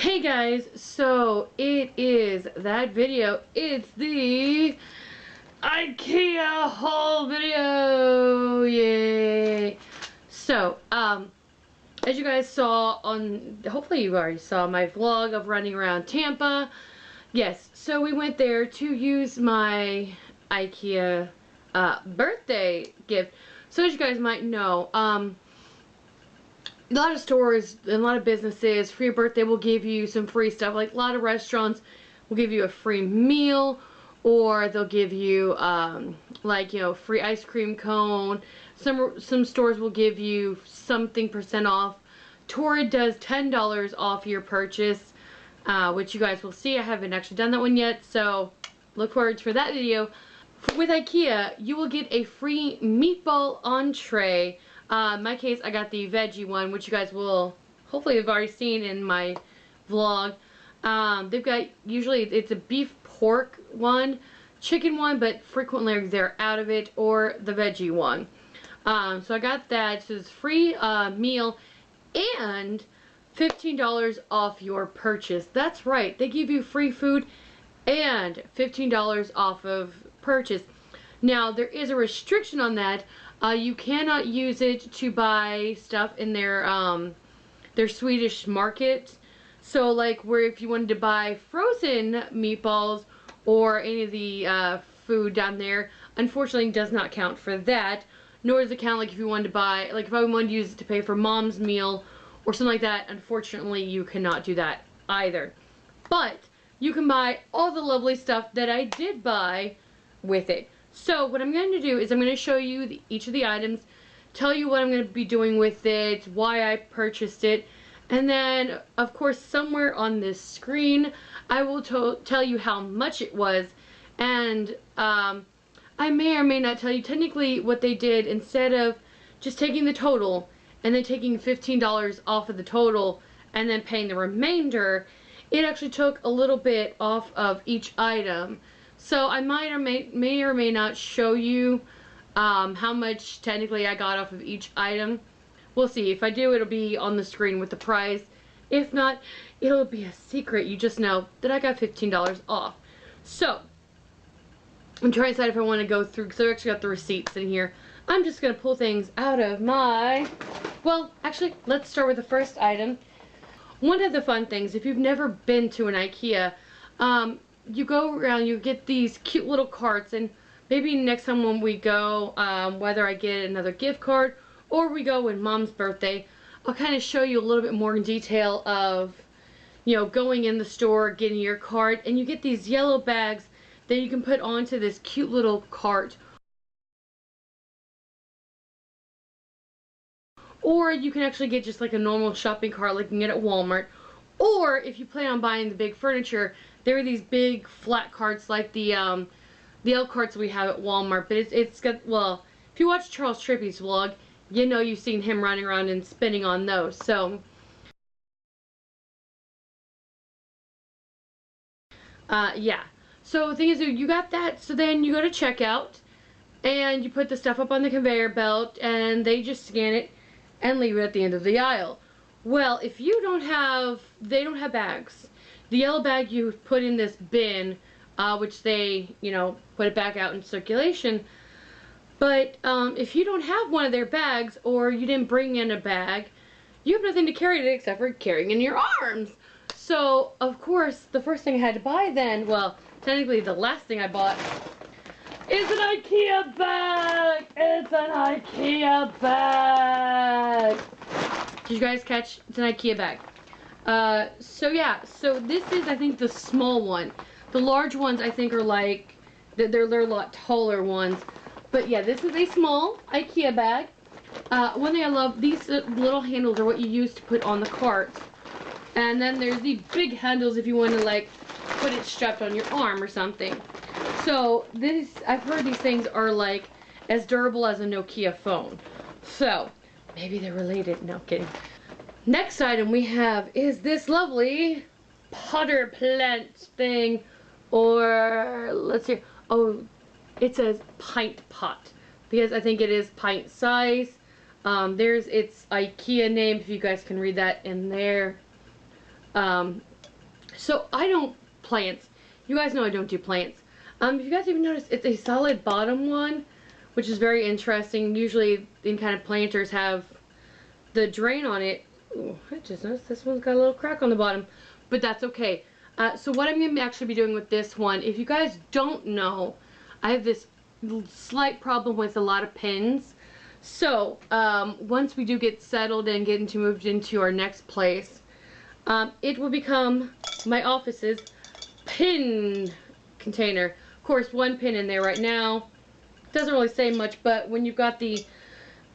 Hey guys, so it is that video. It's the Ikea haul video. Yay! So, as you guys saw on, hopefully you already saw my vlog of running around Tampa. Yes, so we went there to use my Ikea birthday gift. So as you guys might know, a lot of stores and a lot of businesses for your birthday will give you some free stuff. Like a lot of restaurants will give you a free meal, or they'll give you free ice cream cone. Some stores will give you something % off. Torrid does $10 off your purchase, which you guys will see. I haven't actually done that one yet, so look forward for that video. With Ikea, you will get a free meatball entree. In my case, I got the veggie one, which you guys will hopefully have already seen in my vlog. They've got, usually it's a beef pork one, chicken one, but frequently they're out of it, or the veggie one. So I got that. So it's free meal and $15 off your purchase. That's right, they give you free food and $15 off of purchase. Now, there is a restriction on that. You cannot use it to buy stuff in their Swedish market. So, like, where if you wanted to buy frozen meatballs or any of the food down there, unfortunately does not count for that. Nor does it count, like, if you wanted to buy, like, if I wanted to use it to pay for mom's meal or something like that, unfortunately you cannot do that either. But you can buy all the lovely stuff that I did buy with it. So what I'm going to do is I'm going to show you each of the items, tell you what I'm going to be doing with it, why I purchased it, and then of course somewhere on this screen I will tell you how much it was, and I may or may not tell you technically what they did. Instead of just taking the total and then taking $15 off of the total and then paying the remainder, it actually took a little bit off of each item. So I may or may not show you how much technically I got off of each item. We'll see. If I do, it'll be on the screen with the price. If not, it'll be a secret. You just know that I got $15 off. So I'm trying to decide if I want to go through, because I actually got the receipts in here. I'm just going to pull things out of my... Well, actually, let's start with the first item. One of the fun things, if you've never been to an Ikea, you go around, you get these cute little carts, and maybe next time when we go, whether I get another gift card or we go with mom's birthday, I'll kind of show you a little bit more in detail of, going in the store, getting your cart, and you get these yellow bags that you can put onto this cute little cart. Or you can actually get just like a normal shopping cart like you can get at Walmart. Or if you plan on buying the big furniture, there are these big flat carts like the L carts we have at Walmart. But it's got, well, if you watch Charles Trippy's vlog, you know you've seen him running around and spinning on those. So, yeah. So the thing is, you got that. So then you go to checkout and you put the stuff up on the conveyor belt and they just scan it and leave it at the end of the aisle. Well, if you don't have, they don't have bags. The yellow bag you put in this bin, which they, put it back out in circulation. But if you don't have one of their bags, or you didn't bring in a bag, you have nothing to carry it except for carrying in your arms. So, of course, the first thing I had to buy then, well, technically the last thing I bought, is an Ikea bag! It's an Ikea bag! Did you guys catch? It's an Ikea bag. So yeah, so this is, I think, the small one. The large ones, I think, are like, they're a lot taller ones. But yeah, this is a small Ikea bag. One thing I love, these little handles are what you use to put on the cart. And then there's the big handles if you want to, like, put it strapped on your arm or something. So this, I've heard these things are like as durable as a Nokia phone. So maybe they're related. No, kidding. Next item we have is this lovely potter plant thing, or let's see. Oh, it says pint pot because I think it is pint size. There's its Ikea name if you guys can read that in there. So I don't plants. You guys know I don't do plants. If you guys even notice, it's a solid bottom one, which is very interesting. Usually, any kind of planters have the drain on it. Ooh, I just noticed this one's got a little crack on the bottom, but that's okay. So what I'm going to actually be doing with this one, if you guys don't know, I have this slight problem with a lot of pins. So once we do get settled and moved into our next place, it will become my office's pin container. Of course, one pin in there right now. Doesn't really say much, but when you've got the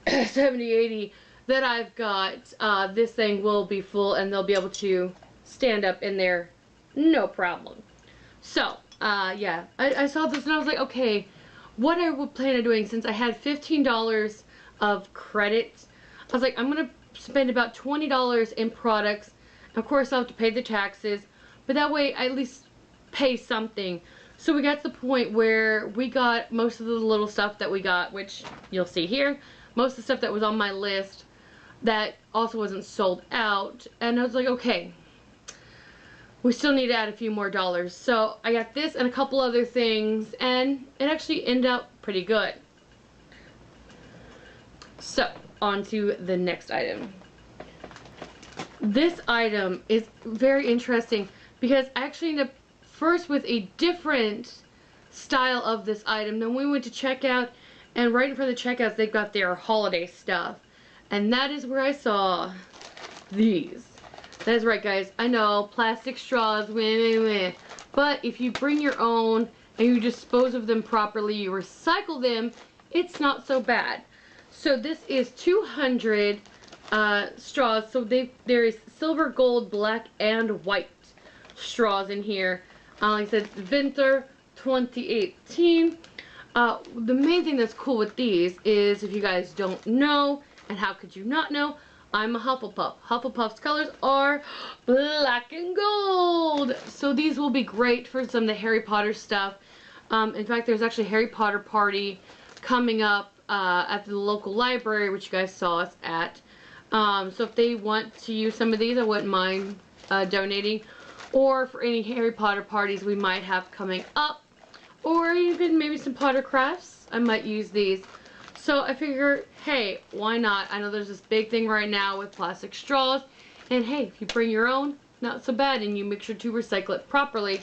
70-80 that I've got, this thing will be full and they'll be able to stand up in there, no problem. So, yeah, I saw this and I was like, okay, what I would plan on doing, since I had $15 of credit, I was like, I'm going to spend about $20 in products. Of course, I'll have to pay the taxes, but that way I at least pay something. So we got to the point where we got most of the little stuff that we got, which you'll see here. Most of the stuff that was on my list that also wasn't sold out. And I was like, okay, we still need to add a few more dollars. So I got this and a couple other things, and it actually ended up pretty good. So, on to the next item. This item is very interesting because I actually ended up first with a different style of this item. Then we went to checkout, and right in front of the checkouts they've got their holiday stuff. And that is where I saw these. That is right, guys. I know, plastic straws, but if you bring your own and you dispose of them properly, you recycle them, it's not so bad. So this is 200 straws. So there is silver, gold, black, and white straws in here. Like I said, Winter 2018. The main thing that's cool with these is, if you guys don't know, and how could you not know, I'm a Hufflepuff. Hufflepuff's colors are black and gold. So these will be great for some of the Harry Potter stuff. In fact, there's actually a Harry Potter party coming up at the local library, which you guys saw us at. So if they want to use some of these, I wouldn't mind donating. Or for any Harry Potter parties we might have coming up. Or even maybe some Potter crafts, I might use these. So I figure, hey, why not? I know there's this big thing right now with plastic straws. And hey, if you bring your own, not so bad. And you make sure to recycle it properly,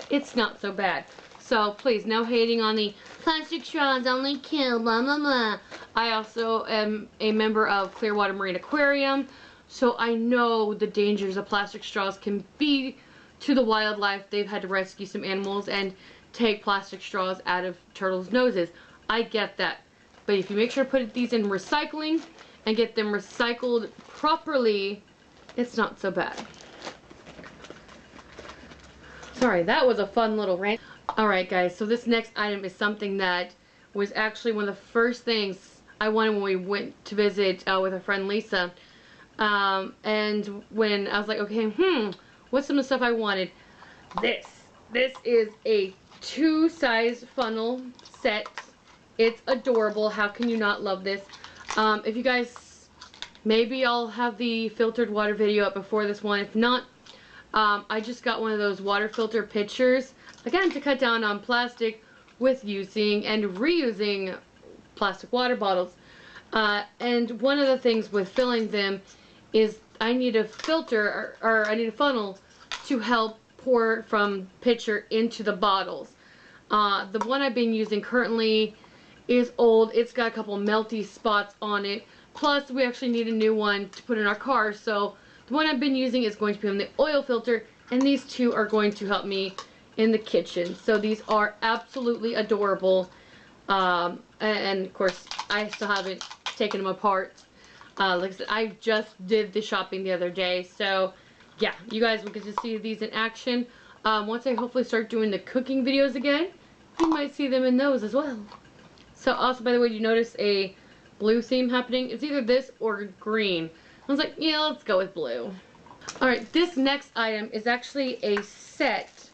it's not so bad. So please, no hating on the plastic straws only kill, blah, blah, blah. I also am a member of Clearwater Marine Aquarium. So I know the dangers of plastic straws can be to the wildlife. They've had to rescue some animals and take plastic straws out of turtles' noses. I get that. But if you make sure to put these in recycling and get them recycled properly, it's not so bad. Sorry, that was a fun little rant. Alright guys, so this next item is something that was actually one of the first things I wanted when we went to visit with our friend Lisa. And when I was like, okay, what's some of the stuff I wanted? This is a 2-size funnel set. It's adorable. How can you not love this? If you guys, maybe I'll have the filtered water video up before this one. If not, I just got one of those water filter pitchers. Again, to cut down on plastic with using and reusing plastic water bottles. And one of the things with filling them is I need a filter, or I need a funnel to help pour from pitcher into the bottles. The one I've been using currently is old. It's got a couple melty spots on it. Plus, we actually need a new one to put in our car. So the one I've been using is going to be on the oil filter, and these two are going to help me in the kitchen. So these are absolutely adorable. And of course, I still haven't taken them apart. Like I said, I just did the shopping the other day. So yeah, you guys will get to see these in action. Once I hopefully start doing the cooking videos again, you might see them in those as well. So also, by the way, you notice a blue theme happening? It's either this or green. I was like, yeah, let's go with blue. Alright, this next item is actually a set.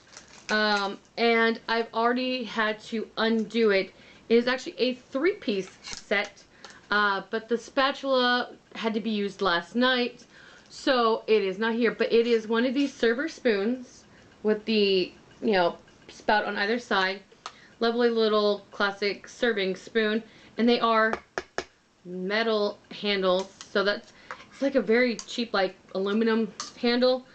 And I've already had to undo it. It is actually a 3-piece set. But the spatula had to be used last night. So it is not here. But it is one of these server spoons. with the, you know, spout on either side. Lovely little classic serving spoon. And they are metal handles, so that's, it's like a very cheap like aluminum handle.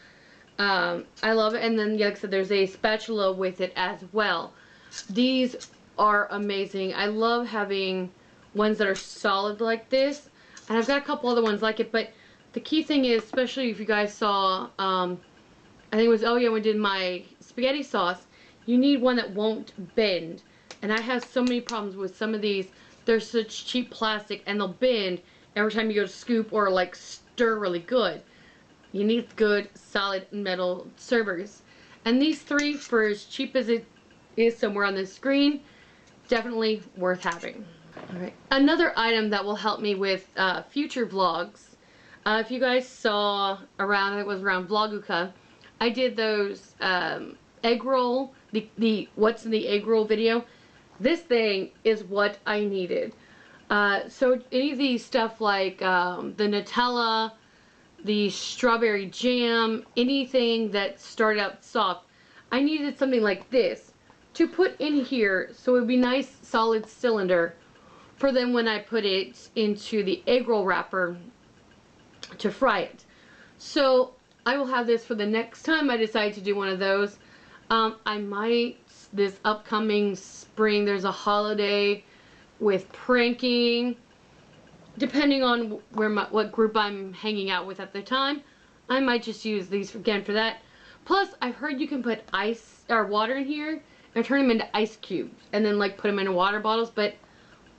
I love it. And then like I said, there's a spatula with it as well. These are amazing. I love having ones that are solid like this, and I've got a couple other ones like it, but the key thing is, especially if you guys saw, I think it was, oh yeah, when we did my spaghetti sauce, you need one that won't bend. And I have so many problems with some of these. They're such cheap plastic and they'll bend every time you go to scoop or like stir really good. You need good solid metal servers. And these three, for as cheap as it is somewhere on the screen, definitely worth having. Alright, another item that will help me with future vlogs. If you guys saw around, it was around Vloguka, I did those egg roll, the what's in the egg roll video. This thing is what I needed. So any of these stuff like the Nutella, the strawberry jam, anything that started out soft, I needed something like this to put in here so it would be nice solid cylinder for then when I put it into the egg roll wrapper to fry it. So I will have this for the next time I decide to do one of those. I might, this upcoming spring, there's a holiday with pranking. Depending on what group I'm hanging out with at the time, I might just use these again for that. Plus, I've heard you can put ice or water in here and turn them into ice cubes and then like put them in water bottles, but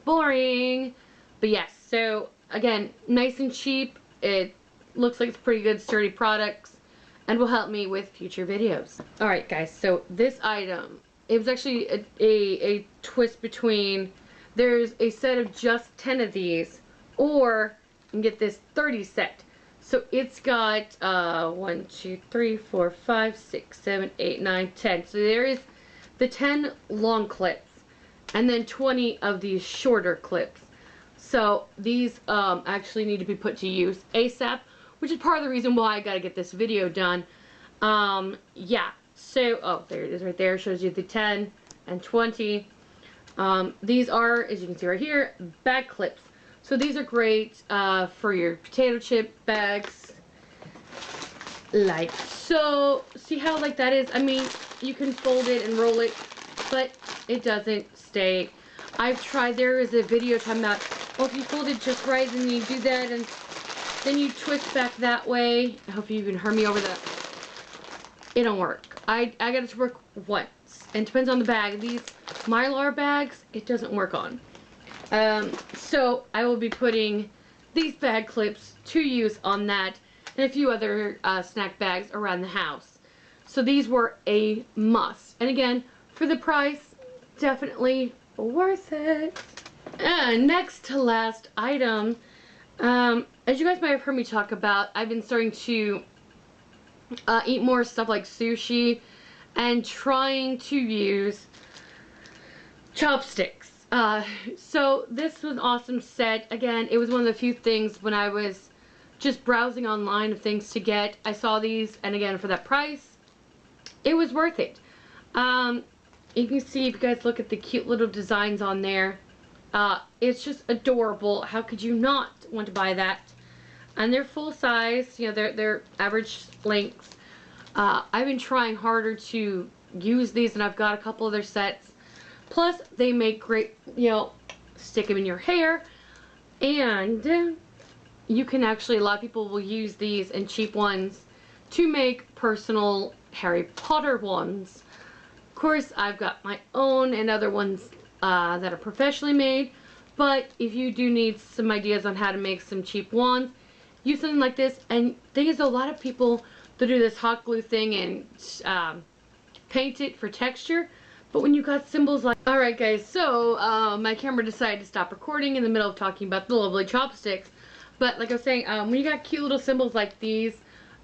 boring. But yes, so again, nice and cheap. It looks like it's pretty good, sturdy products, and will help me with future videos. Alright guys, so this item, it was actually a twist between, there's a set of just 10 of these, or you can get this 30 set. So it's got 1, 2, 3, 4, 5, 6, 7, 8, 9, 10. So there is the 10 long clips and then 20 of these shorter clips. So these actually need to be put to use ASAP, which is part of the reason why I gotta get this video done. Yeah, so, oh, there it is right there. It shows you the 10 and 20. These are, as you can see right here, bag clips. So these are great for your potato chip bags, like so. See how like that is? I mean, you can fold it and roll it, but it doesn't stay. I've tried, there is a video talking about, oh, if you fold it just right and you do that and then you twist back that way. I hope you can hear me over that. It don't work. I got it to work once, and it depends on the bag. These Mylar bags, it doesn't work on. So I will be putting these bag clips to use on that and a few other snack bags around the house. So these were a must. And again, for the price, definitely worth it. And next to last item, as you guys might have heard me talk about, I've been starting to eat more stuff like sushi and trying to use chopsticks. So this was an awesome set. Again, it was one of the few things when I was just browsing online of things to get. I saw these, and again, for that price, it was worth it. You can see, if you guys look at the cute little designs on there, it's just adorable. How could you not want to buy that? And they're full size, you know, they're average length. I've been trying harder to use these, and I've got a couple other sets. Plus, they make great, you know, stick them in your hair, and you can actually, a lot of people will use these and cheap ones to make personal Harry Potter ones. Of course, I've got my own and other ones that are professionally made, but if you do need some ideas on how to make some cheap wands, use something like this. And thing is, a lot of people that do this hot glue thing and paint it for texture. But when you got symbols like... Alright guys, so my camera decided to stop recording in the middle of talking about the lovely chopsticks. But like I was saying, when you got cute little symbols like these,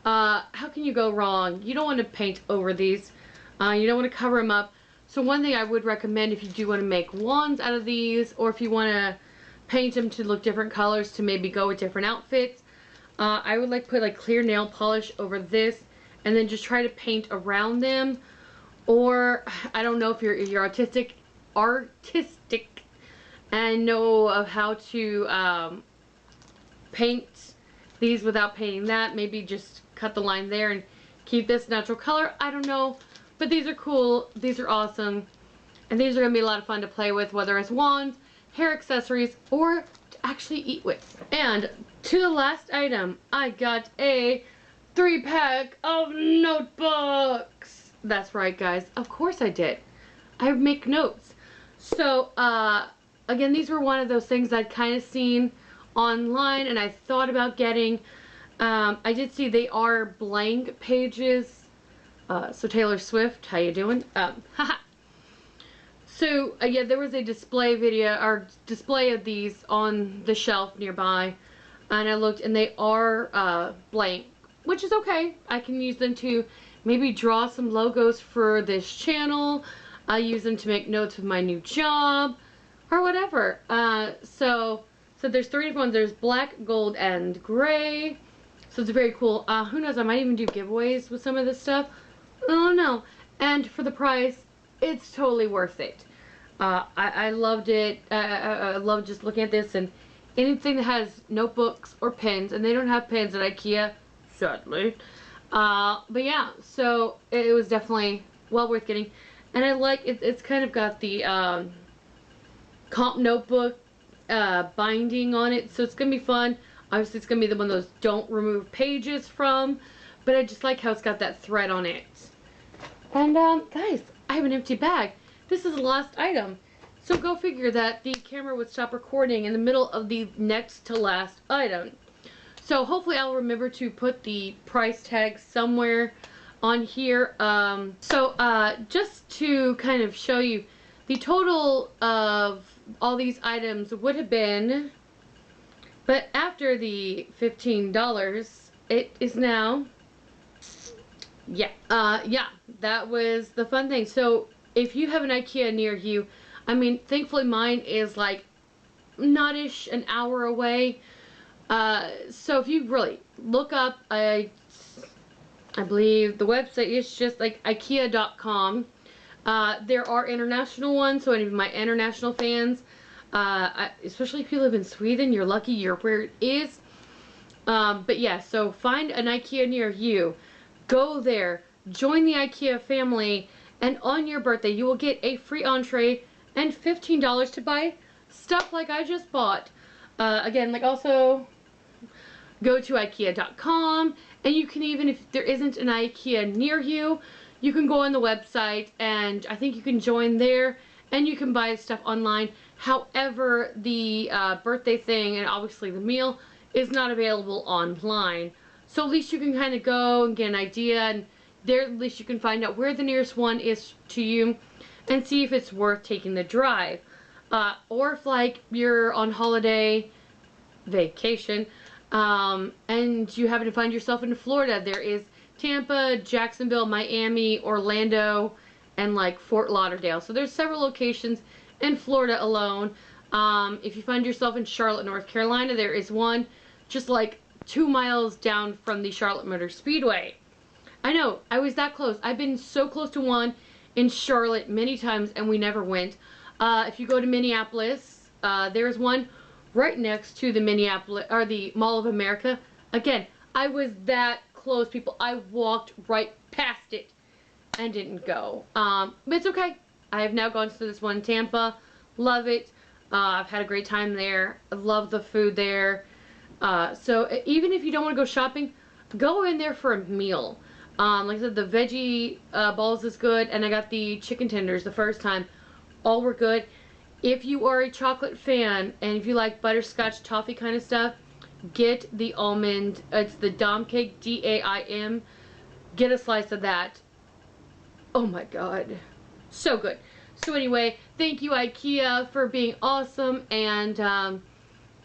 how can you go wrong? You don't want to paint over these. You don't want to cover them up. So one thing I would recommend, if you do want to make wands out of these, or if you want to paint them to look different colors to maybe go with different outfits, I would like put like clear nail polish over this and then just try to paint around them. Or I don't know if you're artistic and know of how to paint these without painting that. Maybe just cut the line there and keep this natural color. I don't know, but these are cool. These are awesome, and these are gonna be a lot of fun to play with, whether as wands, hair accessories, or to actually eat with. And to the last item, I got a 3-pack of notebooks. That's right, guys. Of course I did. I make notes. So, again, these were one of those things I'd kind of seen online and I thought about getting. I did see they are blank pages. So Taylor Swift, how you doing? So, yeah, there was a display video, or display of these on the shelf nearby. And I looked and they are blank, which is okay. I can use them to maybe draw some logos for this channel. I use them to make notes of my new job or whatever. So there's 3 different ones. There's black, gold, and gray. So it's very cool. Who knows, I might even do giveaways with some of this stuff. I don't know. And for the price, it's totally worth it. I loved it. I love just looking at this, and anything that has notebooks or pens, and they don't have pens at Ikea, sadly. But yeah, so it was definitely well worth getting. And I like it. It's kind of got the comp notebook binding on it, so it's gonna be fun. Obviously, it's gonna be the one of those don't remove pages from, but I just like how it's got that thread on it. And guys, I have an empty bag. This is the last item, so go figure that the camera would stop recording in the middle of the next to last item. So hopefully I'll remember to put the price tag somewhere on here. Just to kind of show you, the total of all these items would have been, but after the $15, it is now, yeah, that was the fun thing. So if you have an Ikea near you, I mean, thankfully mine is like not-ish an hour away. So if you really look up, I believe the website is just like Ikea.com. There are international ones, so any of my international fans, especially if you live in Sweden, you're lucky you're where it is. But yeah, so find an Ikea near you, go there, join the Ikea family, and on your birthday you will get a free entree and $15 to buy stuff like I just bought. Again, like also go to Ikea.com, and you can, even if there isn't an Ikea near you, you can go on the website, and I think you can join there, and you can buy stuff online. However, the birthday thing, and obviously the meal, is not available online. So at least you can kind of go and get an idea, and there at least you can find out where the nearest one is to you, and see if it's worth taking the drive. Or if like you're on holiday, vacation, and you happen to find yourself in Florida, there is Tampa, Jacksonville, Miami, Orlando, and like Fort Lauderdale. So there's several locations in Florida alone. If you find yourself in Charlotte, North Carolina, there is one just like 2 miles down from the Charlotte Motor Speedway. I know, I was that close. I've been so close to one in Charlotte many times, and we never went. If you go to Minneapolis, there's one right next to the Minneapolis, or the Mall of America. Again, I was that close, people. I walked right past it and didn't go. But it's okay. I have now gone to this one in Tampa. Love it. I've had a great time there. I love the food there. So even if you don't want to go shopping, go in there for a meal. Like I said, the veggie balls is good, and I got the chicken tenders the first time. All were good. If you are a chocolate fan, and if you like butterscotch toffee kind of stuff, get the almond, it's the Dom Cake, D-A-I-M. Get a slice of that. Oh my god. So good. So anyway, thank you Ikea for being awesome, and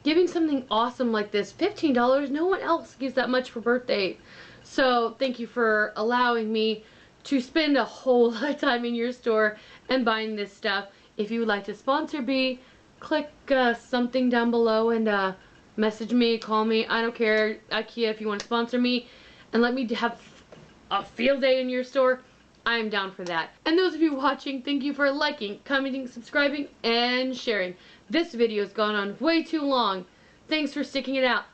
giving something awesome like this. $15, no one else gives that much for birthday. So thank you for allowing me to spend a whole lot of time in your store and buying this stuff. If you would like to sponsor me, click something down below and message me, call me. I don't care, Ikea, if you want to sponsor me and let me have a field day in your store, I am down for that. And those of you watching, thank you for liking, commenting, subscribing, and sharing. This video's gone on way too long. Thanks for sticking it out.